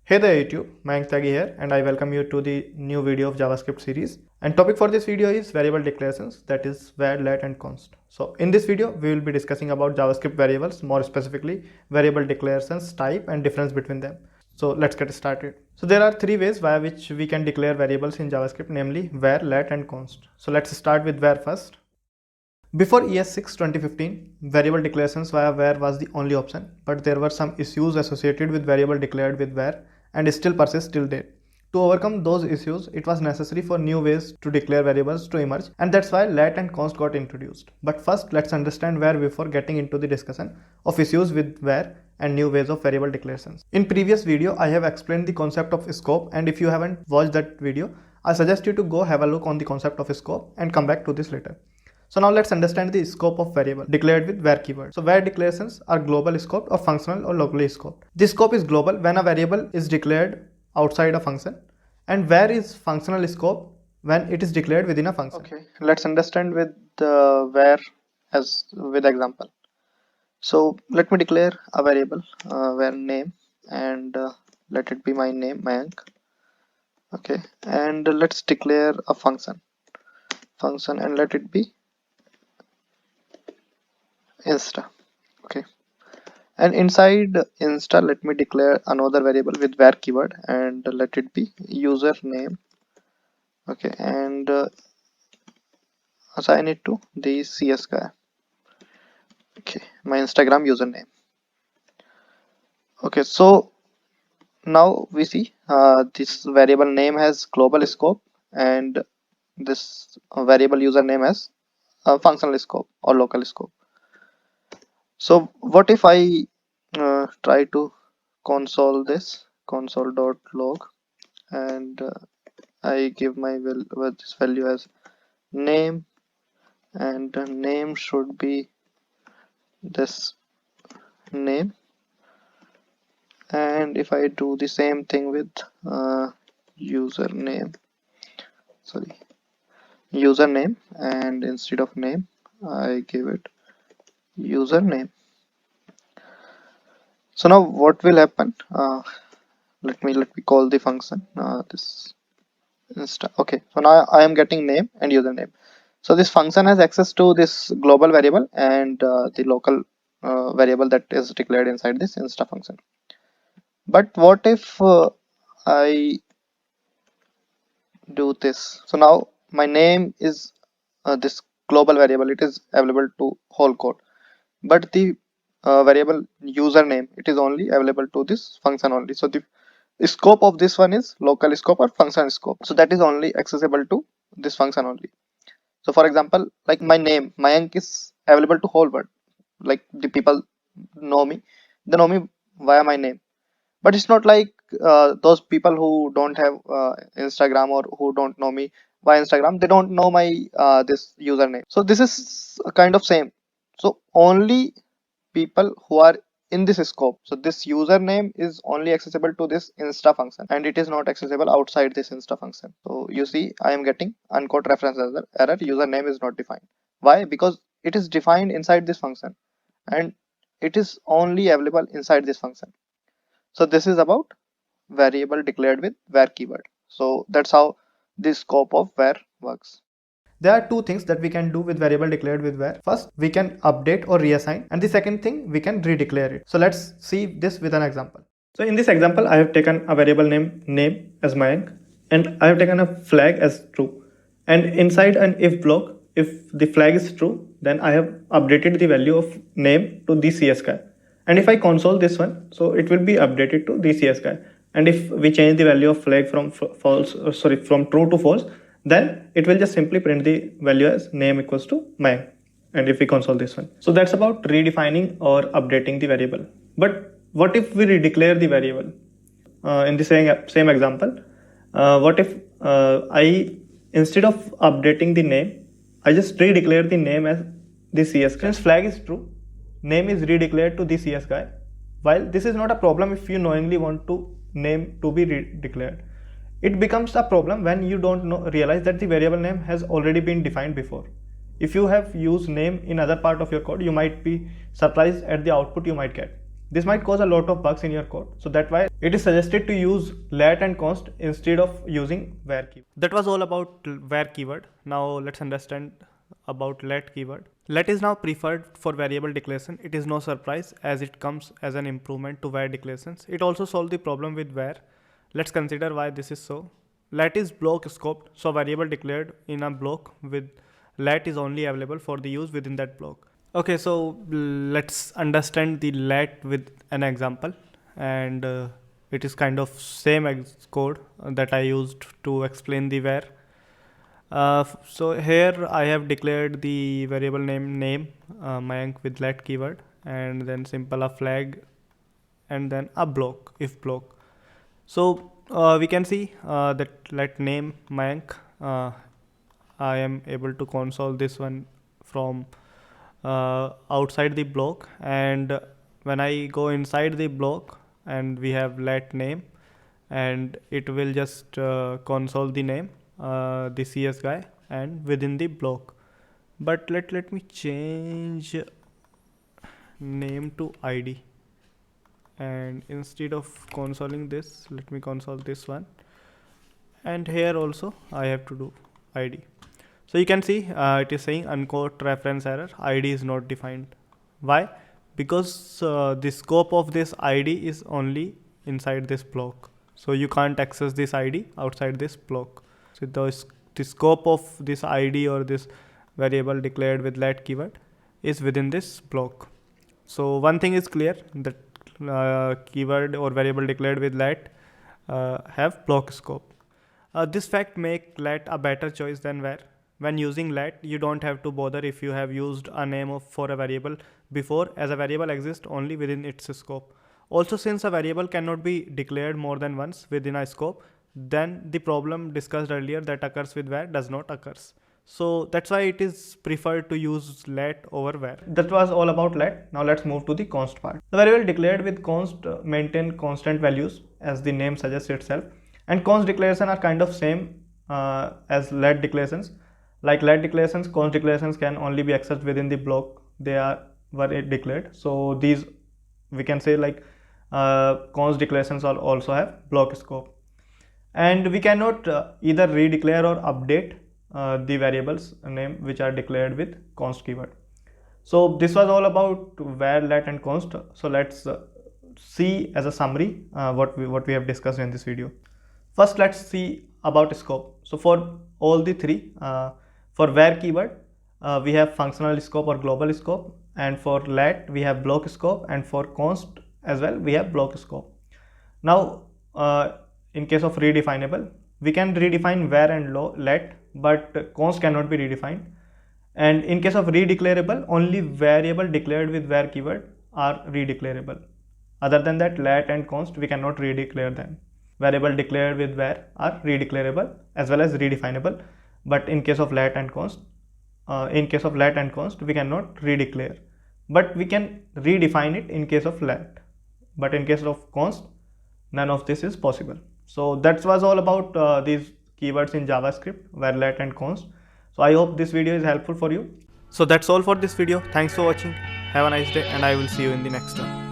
Hey there YouTube, Mayank Tyagi here and I welcome you to the new video of JavaScript series. And topic for this video is variable declarations, that is var, let and const. So in this video we will be discussing about JavaScript variables, more specifically variable declarations type and difference between them. So let's get started. So there are three ways via which we can declare variables in JavaScript, namely var, let and const. So let's start with var first. Before ES6 2015, variable declarations via var was the only option, but there were some issues associated with variable declared with var and still persist till date. To overcome those issues, it was necessary for new ways to declare variables to emerge, and that's why let and const got introduced. But first, let's understand var before getting into the discussion of issues with var and new ways of variable declarations. In previous video, I have explained the concept of scope, and if you haven't watched that video, I suggest you to go have a look on the concept of scope and come back to this later. So now let's understand the scope of variable declared with var keyword. So var declarations are global scoped or functional or locally scoped. This scope is global when a variable is declared outside a function, and var is functional scope when it is declared within a function. Okay, let's understand with var as with example. So let me declare a variable var name and let it be my name Mayank. Okay, and let's declare a function and let it be insta. Okay, and inside insta let me declare another variable with var keyword and let it be username. Okay, and assign it to the CS guy. Okay, my Instagram username. Okay, so now we see this variable name has global scope and this variable username has a functional scope or local scope. So what if I try to console console.log and I give my this value as name, and name should be this name, and if I do the same thing with username and instead of name I give it username. So now what will happen, let me call the function this insta. Okay, so now I am getting name and username. So this function has access to this global variable and the local variable that is declared inside this insta function. But what if I do this? So now my name is this global variable, it is available to whole code, but the variable username, it is only available to this function only. So the scope of this one is local scope or function scope, so that is only accessible to this function only. So for example, like my name Mayank is available to whole world, like the people know me, they know me via my name, but it's not like those people who don't have Instagram or who don't know me via Instagram, they don't know my this username. So this is a kind of same. So only people who are in this scope, so this username is only accessible to this insta function and it is not accessible outside this insta function. So you see I am getting uncaught reference error, username is not defined. Why? Because it is defined inside this function and it is only available inside this function. So this is about variable declared with var keyword. So that's how the scope of var works. There are two things that we can do with variable declared with var. First, we can update or reassign, and the second thing, we can redeclare it. So let's see this with an example. So in this example, I have taken a variable name as Mayank, and I have taken a flag as true. And inside an if block, if the flag is true, then I have updated the value of name to the CS guy. And if I console this one, so it will be updated to the CS guy. And if we change the value of flag from from true to false, then it will just simply print the value as name equals to Mayank. And if we console this one, so that's about redefining or updating the variable. But what if we redeclare the variable? In the same example, what if I, instead of updating the name, I just redeclare the name as the CS guy. Since flag is true, name is redeclared to the CS guy. While this is not a problem if you knowingly want to name to be declared, it becomes a problem when you don't realize that the variable name has already been defined before. If you have used name in other part of your code, you might be surprised at the output you might get. This might cause a lot of bugs in your code. So that's why it is suggested to use let and const instead of using var keyword. That was all about var keyword. Now let's understand about let keyword. Let is now preferred for variable declaration. It is no surprise as it comes as an improvement to var declarations. It also solves the problem with var. Let's consider why this is so. Let is block scoped, so variable declared in a block with let is only available for the use within that block. Okay, so let's understand the let with an example, and it is kind of same code that I used to explain the var. So here I have declared the variable name Mayank with let keyword, and then simple a flag, and then a block if block. So we can see that let name Mayank. I am able to console this one from outside the block, and when I go inside the block and we have let name, and it will just console the name, the CS guy, and within the block. But let me change name to ID, and instead of consoling this, let me console this one, and here also I have to do ID. So you can see it is saying unquote reference error, ID is not defined. Why? Because the scope of this ID is only inside this block, so you can't access this ID outside this block. So the scope of this ID or this variable declared with let keyword is within this block. So one thing is clear, that keyword or variable declared with let have block scope. This fact make let a better choice than var. When using let, you don't have to bother if you have used a name for a variable before, as a variable exists only within its scope. Also, since a variable cannot be declared more than once within a scope, then the problem discussed earlier that occurs with var does not occurs. So that's why it is preferred to use let over var. That was all about let. Now let's move to the const part. The variable declared with const maintain constant values, as the name suggests itself, and const declaration are kind of same as let declarations. Like let declarations, const declarations can only be accessed within the block were declared. So these we can say like const declarations also have block scope, and we cannot either redeclare or update the variables name which are declared with const keyword. So this was all about var, let and const. So let's see as a summary what we have discussed in this video. First, let's see about scope. So for all the three, for var keyword we have functional scope or global scope, and for let we have block scope, and for const as well we have block scope. Now in case of redefinable, we can redefine var and let, but const cannot be redefined. And in case of redeclarable, only variable declared with var keyword are redeclarable. Other than that, let and const we cannot redeclare them. Variable declared with var are redeclarable as well as redefinable, but in case of let and const, we cannot redeclare, but we can redefine it in case of let. But in case of const, none of this is possible. So that was all about these keywords in JavaScript, var, let and const. So I hope this video is helpful for you. So that's all for this video. Thanks for watching. Have a nice day, and I will see you in the next one.